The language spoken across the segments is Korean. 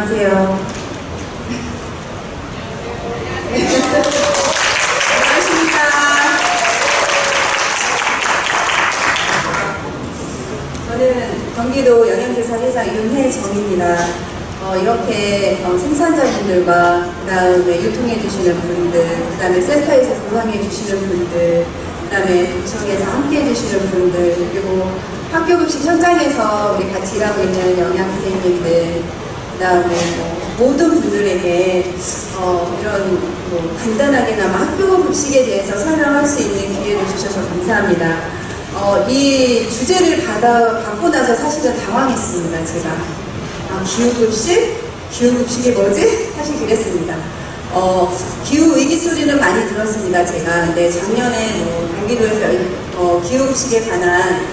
안녕하세요. 안녕하십니까. 저는 경기도 영양제사 회장 윤혜정입니다. 이렇게 생산자분들과 그 다음에 유통해 주시는 분들, 그 다음에 센터에서 보상해 주시는 분들, 그 다음에 구청에서 함께 해주시는 분들, 그리고 학교급식 현장에서 우리 같이 일하고 있는 영양선생님들, 그 다음에 모든 분들에게 이런 간단하게나마 학교급식에 대해서 설명할 수 있는 기회를 주셔서 감사합니다. 이 주제를 받고 나서 사실은 당황했습니다. 제가 기후급식? 기후급식이 뭐지? 사실 그랬습니다. 기후위기 소리는 많이 들었습니다. 제가. 근데 작년에 경기도에서 기후급식에 관한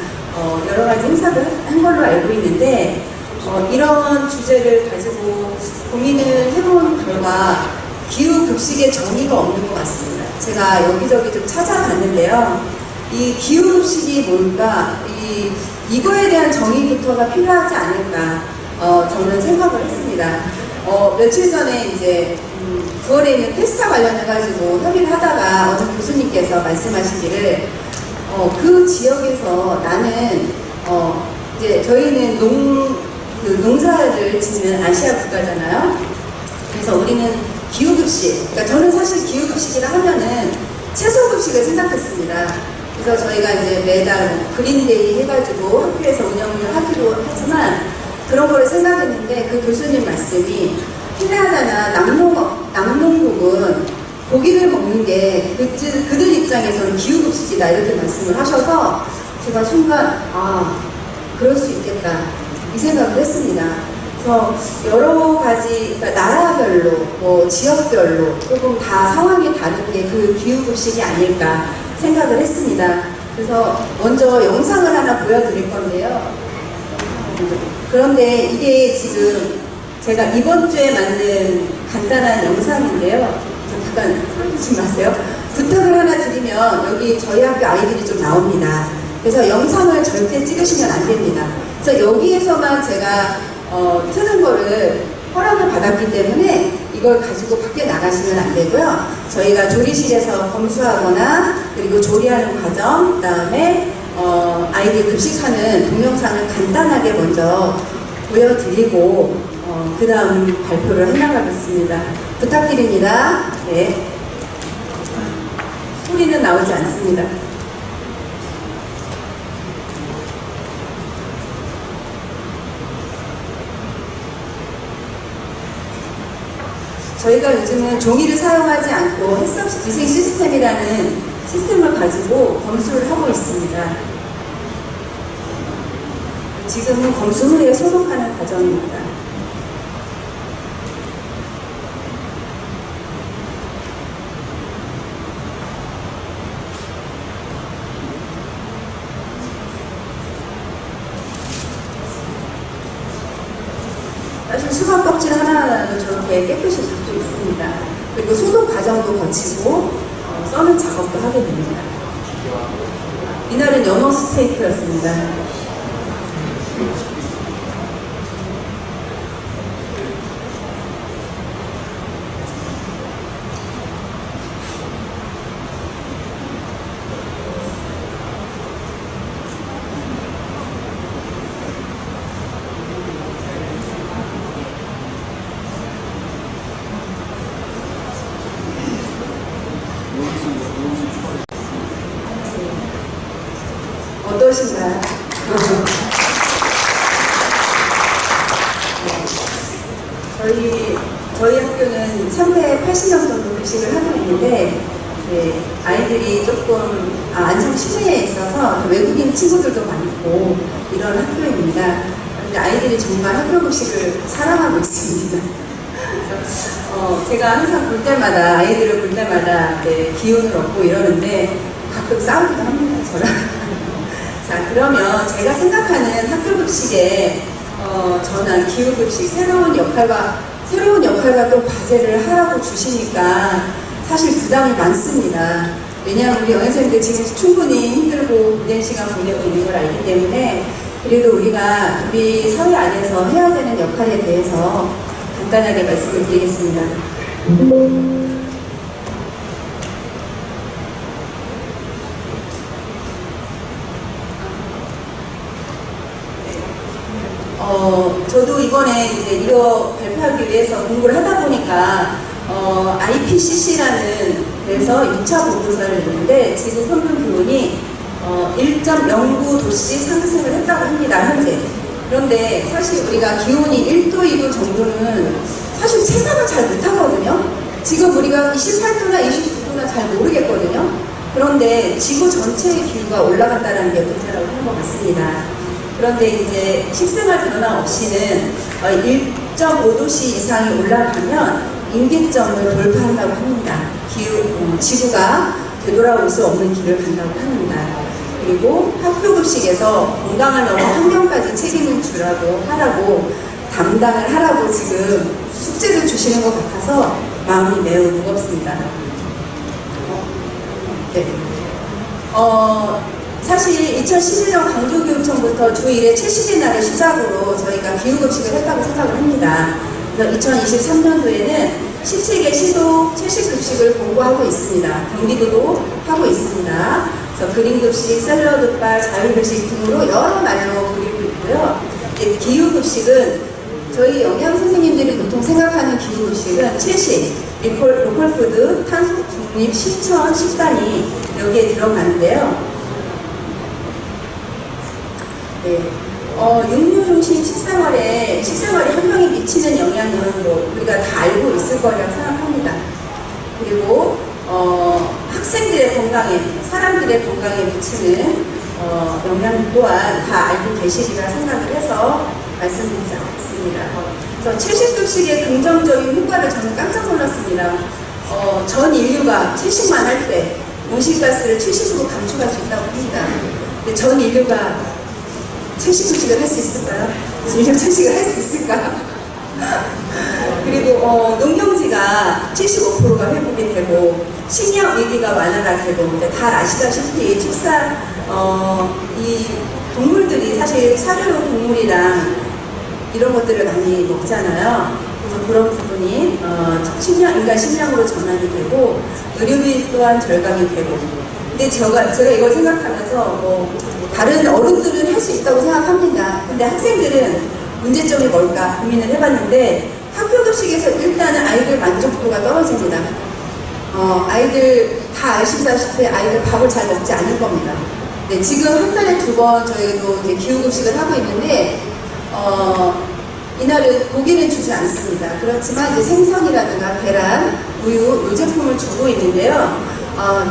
여러 가지 행사를 한 걸로 알고 있는데 이런 주제를 가지고 고민을 해본 결과 기후급식의 정의가 없는 것 같습니다. 제가 여기저기 좀 찾아봤는데요. 이 기후급식이 뭘까? 이거에 대한 정의부터가 필요하지 않을까? 저는 생각을 했습니다. 며칠 전에 이제 9월에 있는 페스타 관련해가지고 협의를 하다가 어느 교수님께서 말씀하시기를 그 지역에서 나는 이제 저희는 농사를 짓는 아시아 국가잖아요. 그래서 우리는 기후급식, 그러니까 저는 사실 기후급식이라 하면은 채소급식을 생각했습니다. 그래서 저희가 이제 매달 그린데이 해가지고 학교에서 운영을 하기로 하지만 그런 거를 생각했는데 그 교수님 말씀이 캐나다나 남농국은 고기를 먹는 게 그들 입장에서는 기후급식이다 이렇게 말씀을 하셔서 제가 순간 그럴 수 있겠다 이 생각을 했습니다. 그래서 여러 가지 그러니까 나라별로 지역별로 조금 다 상황이 다른 게 그 기후급식이 아닐까 생각을 했습니다. 그래서 먼저 영상을 하나 보여드릴 건데요. 그런데 이게 지금 제가 이번 주에 만든 간단한 영상인데요. 잠깐 풀어주지 마세요. 부탁을 하나 드리면 여기 저희 학교 아이들이 좀 나옵니다. 그래서 영상을 절대 찍으시면 안 됩니다. 그래서 여기에서만 제가 트는 거를 허락을 받았기 때문에 이걸 가지고 밖에 나가시면 안 되고요. 저희가 조리실에서 검수하거나 그리고 조리하는 과정, 그 다음에 아이들 급식하는 동영상을 간단하게 먼저 보여드리고 그 다음 발표를 해나가겠습니다. 부탁드립니다. 네. 소리는 나오지 않습니다. 저희가 요즘은 종이를 사용하지 않고 햇섭 위생 시스템이라는 시스템을 가지고 검수를 하고 있습니다. 지금은 검수 후에 소독하는 과정입니다. 사실 수박 껍질 하나하나도 저렇게 깨끗이 잡고 있습니다. 그리고 소독 과정도 거치고 써는 작업도 하게 됩니다. 이날은 연어 스테이크였습니다. 어떠신가요? 저희 학교는 380명 정도 급식을 하고 있는데 아이들이 조금 안성 시내에 있어서 외국인 친구들도 많고 이런 학교입니다. 근데 아이들이 정말 학교 급식을 사랑하고 있습니다. 제가 항상 볼 때마다 아이들을 볼 때마다 기운을 얻고 이러는데 가끔 싸우기도 합니다. 저랑. 자, 그러면 제가 생각하는 학교급식의 전환, 기후급식, 새로운 역할과 또 과제를 하라고 주시니까 사실 부담이 많습니다. 왜냐하면 우리 영양선생님들 지금 충분히 힘들고 고된 시간 보내고 있는 걸 알기 때문에 그래도 우리가 우리 사회 안에서 해야 되는 역할에 대해서 간단하게 말씀을 드리겠습니다. 저도 이번에 이제 이거 발표하기 위해서 공부를 하다 보니까 IPCC라는 데서 2차 보고서를 냈는데 지구 평균 기온이 1.09도씨 상승을 했다고 합니다, 현재. 그런데 사실 우리가 기온이 1도, 2도 정도는 사실 체감을 잘 못하거든요. 지금 우리가 28도나 29도나 잘 모르겠거든요. 그런데 지구 전체의 기후가 올라간다는 게 문제라고 하는 것 같습니다. 그런데 이제 식생활 변화 없이는 1.5도씨 이상이 올라가면 임계점을 돌파한다고 합니다. 지구가 되돌아올 수 없는 길을 간다고 합니다. 그리고 학교 급식에서 건강을 넘어 환경까지 책임을 하라고 담당을 하라고 지금 숙제를 주시는 것 같아서 마음이 매우 무겁습니다. 네. 사실 2011년 강조교육청부터 주 1회 채식의 날을 시작으로 저희가 기후급식을 했다고 생각을 합니다. 그래서 2023년도에는 17개 시도 채식급식을 공고하고 있습니다. 경기도도 하고 있습니다. 그래서 그린급식, 샐러드바, 자율급식 등으로 여러 말로 그리고 있고요. 기후급식은 저희 영양선생님들이 보통 생각하는 기후급식은 채식, 로컬푸드, 탄소 중립, 신천, 식단이 여기에 들어가는데요. 네. 육류 중심 식생활에 환경에 미치는 영향은 우리가 다 알고 있을 거라고 생각합니다. 그리고 학생들의 건강에, 사람들의 건강에 미치는 영향 또한 다 알고 계시리라 생각을 해서 말씀드리지 않습니다. 그래서 채식급식의 긍정적인 효과를 저는 깜짝 놀랐습니다. 전 인류가 채식만 할 때 온실가스를 70% 감축할 수 있다고 합니다. 근데 전 인류가 채식급식을 할 수 있을까요? 인류 채식을 할 수 있을까? 그리고 농경지가 75%가 회복이 되고 식량 위기가 완화가 되고 다 아시다시피 이 동물들이 사실 사료용 동물이랑 이런 것들을 많이 먹잖아요. 그래서 그런 부분이 인간 식량으로 전환이 되고 의료비 또한 절감이 되고. 근데 제가 이걸 생각하면서 다른 어른들은 할 수 있다고 생각합니다. 근데 학생들은 문제점이 뭘까 고민을 해봤는데 학교 급식에서 일단은 아이들 만족도가 떨어집니다. 아이들 다 아시다시피 아이들 밥을 잘 먹지 않을 겁니다. 네, 지금 한 달에 2번 저희도 이제 기후급식을 하고 있는데 이날은 고기는 주지 않습니다. 그렇지만 이제 생선이라든가 계란, 우유, 이 제품을 주고 있는데요.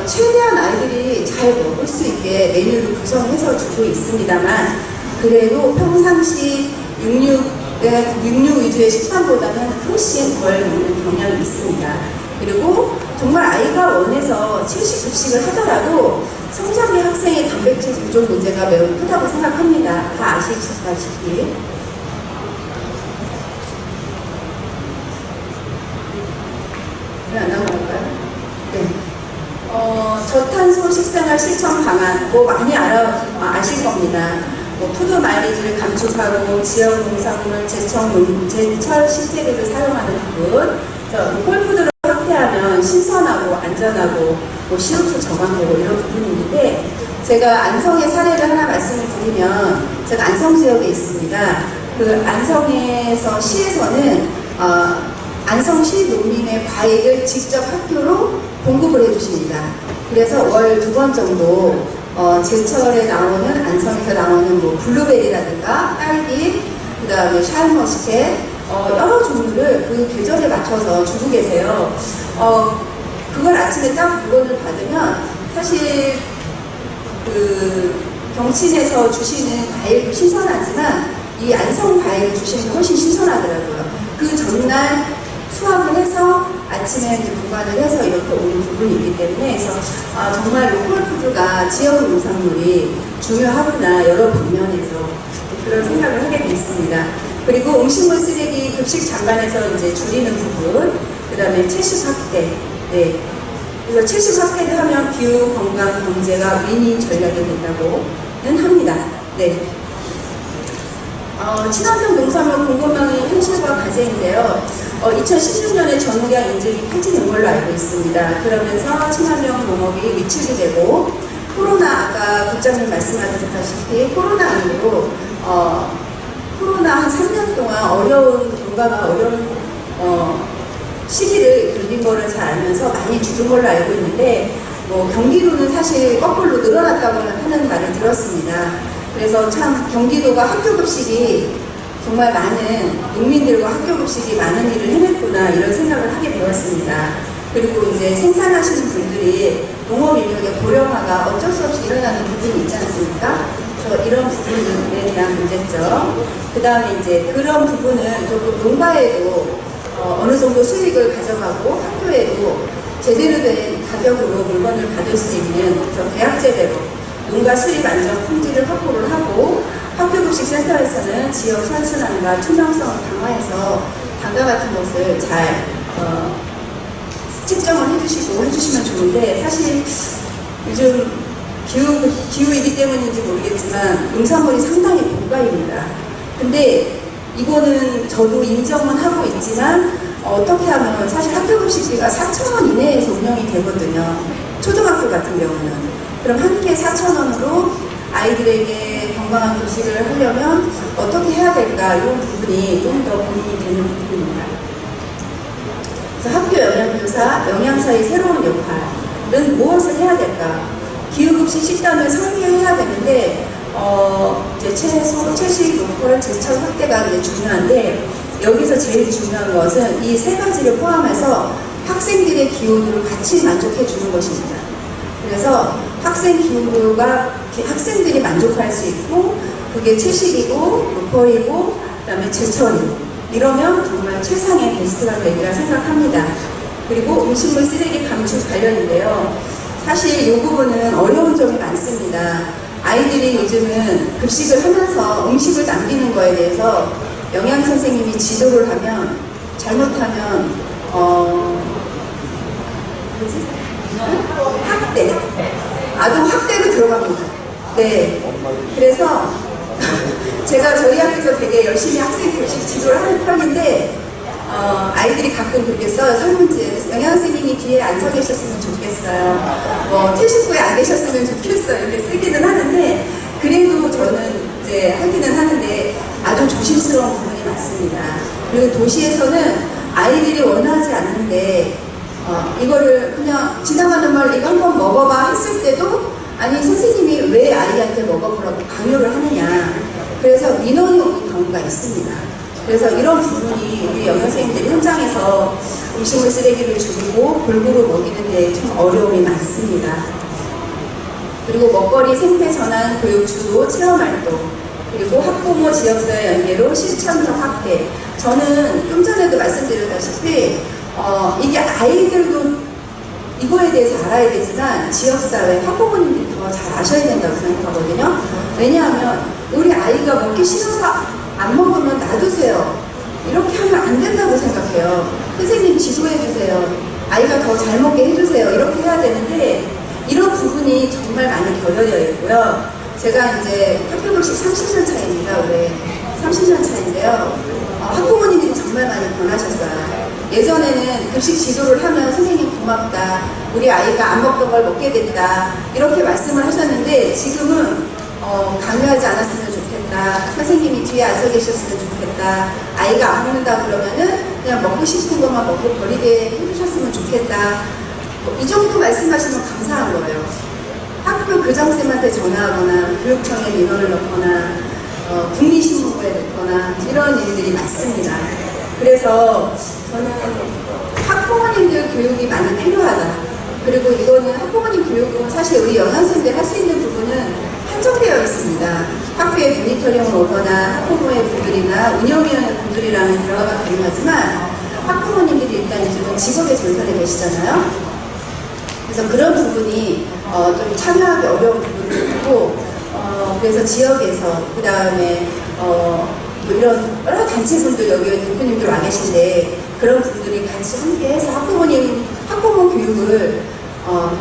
최대한 아이들이 잘 먹을 수 있게 메뉴를 구성해서 주고 있습니다만 그래도 평상시 육류 위주의 식단보다는 훨씬 덜 먹는 경향이 있습니다. 그리고 정말 아이가 원해서 채식급식을 하더라도 성장기 학생의 단백질 부족 문제가 매우 크다고 생각합니다. 다 아시다시피. 왜 안 나올까요? 네. 저탄소 식생활 실천 방안, 많이 아실 겁니다. 푸드 마일리지를 감축하고 지역 농산물, 제철 식재료를 사용하는 부분, 홀푸드를 확대하면 신선하고 안전하고 CO2 저감되고 이런 부분이 있는데 제가 안성의 사례를 하나 말씀을 드리면 제가 안성 지역에 있습니다. 그 안성에서 시에서는 안성시 농민의 과일을 직접 학교로 공급을 해주십니다. 그래서 월 2번 정도 제철에 나오는 안성에서 나오는 블루베리라든가 딸기, 그 다음에 샤인머스켓 여러 종류를 그 계절에 맞춰서 주고 계세요. 그걸 아침에 딱 물건을 받으면 사실 그 경친에서 주시는 과일도 신선하지만 이 안성 과일을 주시는 게 훨씬 신선하더라고요. 그 전날 수확을 해서 아침에 이제 보관을 해서 이렇게 오는 부분이 있기 때문에 그래서 정말 로컬푸드가 지역 농산물이 중요하구나 여러 방면에서 그런 생각을 하게 됐습니다. 그리고 음식물 쓰레기 급식 장관에서 이제 줄이는 부분, 그 다음에 채식 확대. 네. 그래서 채식 확대를 하면 기후 건강 경제가 윈윈 전략이 된다고는 합니다. 네. 친환경 농산물 공급망의 현실과 과제인데요. 2016년에 전후량 인증이 폐지된 걸로 알고 있습니다. 그러면서 친환경 농업이 위축이 되고 코로나 아까 국장님 말씀하셨다시피 코로나19로 코로나 한 3년 동안 농가가 어려운 시기를 견딘 거를 잘 알면서 많이 줄은 걸로 알고 있는데 경기도는 사실 거꾸로 늘어났다고 하는 말을 들었습니다. 그래서 참 경기도가 학교급식이 정말 많은 농민들과 학교급식이 많은 일을 해냈구나 이런 생각을 하게 되었습니다. 그리고 이제 생산하시는 분들이 농업 인력의 고령화가 어쩔 수 없이 일어나는 부분이 있지 않습니까? 그래서 이런 부분에 대한 문제점. 그 다음에 이제 그런 부분은 조금 농가에도 어느 정도 수익을 가져가고 학교에도 제대로 된 가격으로 물건을 받을 수 있는 그런 계약제대로 농가 수입 안정 품질을 확보를 하고 학교급식센터에서는 지역 선순환과 투명성을 강화해서 단가 같은 것을 잘 측정을 해주시면 좋은데 사실 요즘 기후이기 때문인지 모르겠지만 농산물이 상당히 고가입니다. 근데 이거는 저도 인정은 하고 있지만 어떻게 하면 사실 학교급식비가 4,000원 이내에서 운영이 되거든요. 초등학교 같은 경우는. 그럼 한 끼에 4,000원으로 아이들에게 건강한 급식을 하려면 어떻게 해야 될까 이런 부분이 좀 더 고민이 되는 부분입니다. 그래서 학교 영양교사, 영양사의 새로운 역할은 무엇을 해야 될까? 기후급식 식단을 설계해야 되는데 이제 채소, 채식, 로컬, 제철 확대가 이제 중요한데 여기서 제일 중요한 것은 이 세 가지를 포함해서 학생들의 기호도를 같이 만족해 주는 것입니다. 그래서 학생 기호도가 학생들이 만족할 수 있고 그게 채식이고 로컬이고 그다음에 제철이고 이러면 정말 최상의 베스트가 되리라 생각합니다. 그리고 음식물 쓰레기 감축 관련인데요. 사실 이 부분은 어려운 점이 많습니다. 아이들이 요즘은 급식을 하면서 음식을 남기는 거에 대해서 영양 선생님이 지도를 하면 잘못하면 학대, 아동 학대로 들어갑니다. 네, 그래서 제가 저희 학교에서 되게 열심히 학생 급식 지도를 하는 편인데 아이들이 가끔 그렇게 써요. 설문지에 영양 선생님이 뒤에 앉아 계셨으면 좋겠어요. 퇴식후에 안 계셨으면 좋겠어요. 이렇게 쓰기는 하는데 그래도 저는 이제 하기는 하는데 아주 조심스러운 부분이 많습니다. 그리고 도시에서는 아이들이 원하지 않는데 이거를 그냥 지나가는 말 이거 한번 먹어봐 했을 때도 아니 선생님이 왜 아이한테 먹어보라고 강요를 하느냐. 그래서 민원이 오는 경우가 있습니다. 그래서 이런 부분이 우리 영양선생님들이 현장에서 음식물 쓰레기를 줄이고 골고루 먹이는 데 좀 어려움이 많습니다. 그리고 먹거리 생태 전환 교육 주도 체험 활동 그리고 학부모 지역사회 연계로 실천적 확대. 저는 좀 전에도 말씀드렸다시피 이게 아이들도 이거에 대해서 알아야 되지만 지역사회, 학부모님들이 더 잘 아셔야 된다고 생각하거든요. 왜냐하면 우리 아이가 먹기 싫어서 안 먹으면 놔두세요. 이렇게 하면 안 된다고 생각해요. 선생님 지도해주세요. 아이가 더 잘 먹게 해주세요. 이렇게 해야 되는데 이런 부분이 정말 많이 결여되어 있고요. 제가 이제 학교급식 30년 차입니다. 올해 30년 차인데요. 학부모님들이 정말 많이 변하셨어요. 예전에는 급식 지도를 하면 선생님 고맙다. 우리 아이가 안 먹던 걸 먹게 됐다. 이렇게 말씀을 하셨는데 지금은 강요하지 않았으면 좋겠다. 선생님이 뒤에 앉아 계셨으면 좋겠다. 아이가 안 먹는다 그러면은 그냥 먹고 싶은 것만 먹고 버리게 해주셨으면 좋겠다. 이 정도 말씀하시면 감사한 거예요. 학교 교장쌤한테 전화하거나 교육청에 민원을 넣거나 국민신문고에 넣거나 이런 일들이 많습니다. 그래서 저는 학부모님들 교육이 많이 필요하다. 그리고 이거는 학부모님 교육은 사실 우리 영양선생님들 할 수 있는 부분은 한정되어 있습니다. 학교에 모니터링을 오거나 학부모의 분들이나 운영위원회 분들이랑 대화가 가능하지만 학부모님들이 일단 요즘은 직업의 전선에 계시잖아요. 그래서 그런 부분이 좀 참여하기 어려운 부분도 있고 그래서 지역에서 그 다음에 이런 여러 단체분들 여기 대표님들 와 계신데 그런 분들이 같이 함께해서 학부모 교육을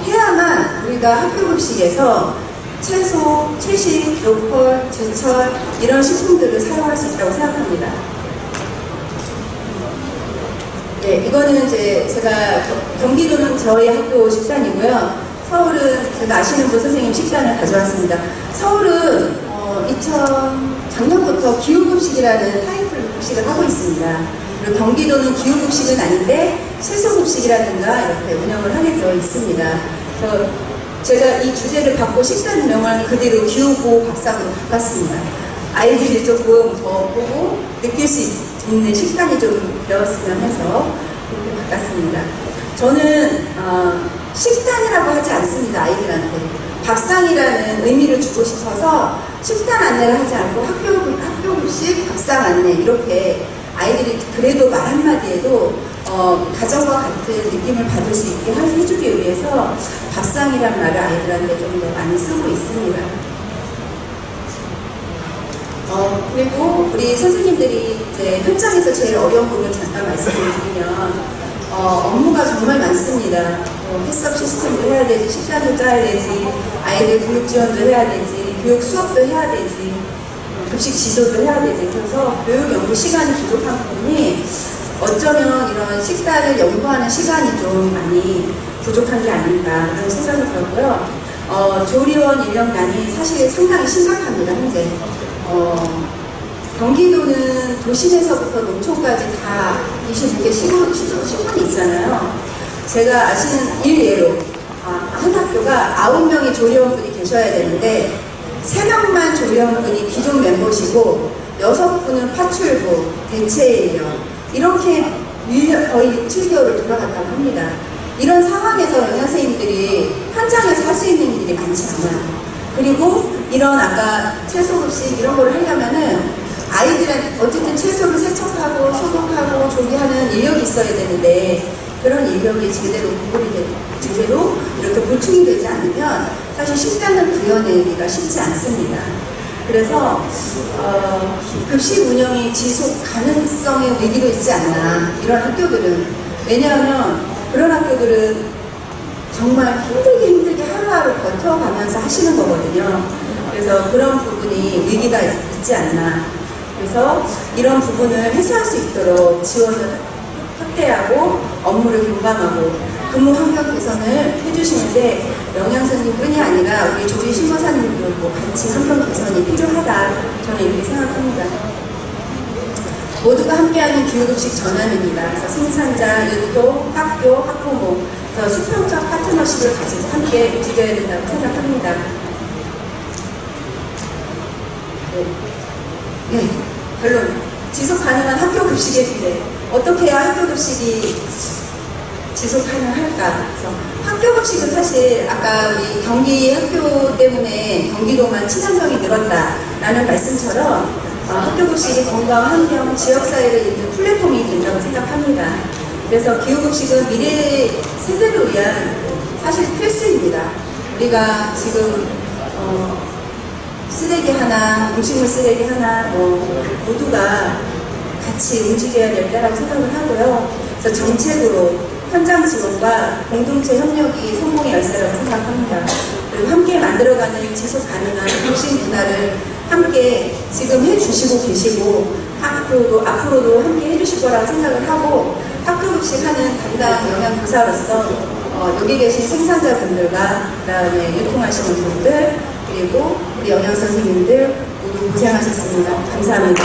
해야만 우리가 학교급식에서 채소, 채식, 로컬, 제철 이런 식품들을 사용할 수 있다고 생각합니다. 네, 이거는 이제 제가 경기도는 저희 학교 식단이고요. 서울은 제가 아시는 분 선생님 식단을 가져왔습니다. 서울은 작년부터 기후급식이라는 타이틀 급식을 하고 있습니다. 그리고 경기도는 기후급식은 아닌데 채소급식이라든가 이렇게 운영을 하게 되어 있습니다. 그래서 제가 이 주제를 받고 식단명을 그대로 기후보호 밥상으로 바꿨습니다. 아이들이 조금 더 보고 느낄 수 있는 식단이 좀 되었으면 해서 그렇게 바꿨습니다. 저는 식단이라고 하지 않습니다. 아이들한테 밥상이라는 의미를 주고 싶어서 식단 안내를 하지 않고 학교급식 밥상 안내 이렇게 아이들이 그래도 말 한마디에도 가정과 같은 느낌을 받을 수 있게 해주기 위해서 밥상이란 말을 아이들한테 좀 더 많이 쓰고 있습니다. 그리고 우리 선생님들이 이제 현장에서 제일 어려운 부분 잠깐 말씀을 드리면 업무가 정말 많습니다. 패스업 시스템도 해야 되지, 식단도 짜야 되지, 아이들 교육 지원도 해야 되지, 교육 수업도 해야 되지, 급식 지도도 해야 되지. 그래서 교육 연구 시간이 부족한 부분이 어쩌면 이런 식단을 연구하는 시간이 좀 많이 부족한 게 아닌가 그런 생각이 들었고요. 조리원 인력난이 사실 상당히 심각합니다. 현재 경기도는 도심에서부터 농촌까지 다 26개 시군이 있잖아요. 제가 아시는 일예로 한 학교가 9명의 조리원분이 계셔야 되는데 3명만 조리원분이 기존 멤버시고 6분은 파출부, 대체인력 이렇게 거의 7개월을 돌아갔다고 합니다. 이런 상황에서 영양선생님들이 현장에서 할 수 있는 일이 많지 않아요. 그리고 이런 아까 채소급식 이런 걸 하려면은 아이들은 어쨌든 채소를 세척하고 소독하고 조리하는 인력이 있어야 되는데 그런 인력이 제대로 이렇게 보충이 되지 않으면 사실 식단을 구현하기가 쉽지 않습니다. 그래서 급식 운영이 지속 가능성의 위기도 있지 않나 이런 학교들은. 왜냐하면 그런 학교들은 정말 힘들게 하루하루 버텨가면서 하시는 거거든요. 그래서 그런 부분이 위기가 있지 않나. 그래서 이런 부분을 해소할 수 있도록 지원을 확대하고 업무를 경감하고 근무 환경 개선을 해주시는데 영양선생님뿐이 아니라 우리 조리 신고사님들도 같이 환경 개선이 필요하다. 저는 이렇게 생각합니다. 모두가 함께하는 기후급식 전환입니다. 그래서 생산자, 유통, 학교, 학부모, 수평적 파트너십을 가지고 함께 움직여야 된다고 생각합니다. 네, 결론. 지속 가능한 학교 급식의 비례. 어떻게 해야 학교 급식이 지속 가능할까? 그래서 학교 급식은 사실 아까 우리 경기 학교 때문에 경기도만 친환경이 늘었다라는 말씀처럼 학교 급식이 건강, 환경, 지역사회를 잇는 플랫폼이 된다고 생각합니다. 그래서 기후급식은 미래 세대를 위한 사실 필수입니다. 우리가 지금 쓰레기 하나, 음식물 쓰레기 하나 모두가 같이 움직여야 될 때라고 생각을 하고요. 그래서 정책으로 현장 지원과 공동체 협력이 성공의 열쇠라고 생각합니다. 그리고 함께 만들어가는 지속 가능한 급식 문화를 함께 지금 해주시고 계시고 앞으로도 함께 해주실 거라고 생각을 하고 학교 급식 하는 담당 영양교사로서 여기 계신 생산자분들과 그다음에 유통하시는 분들 그리고 우리 영양선생님들 모두 고생하셨습니다. 감사합니다.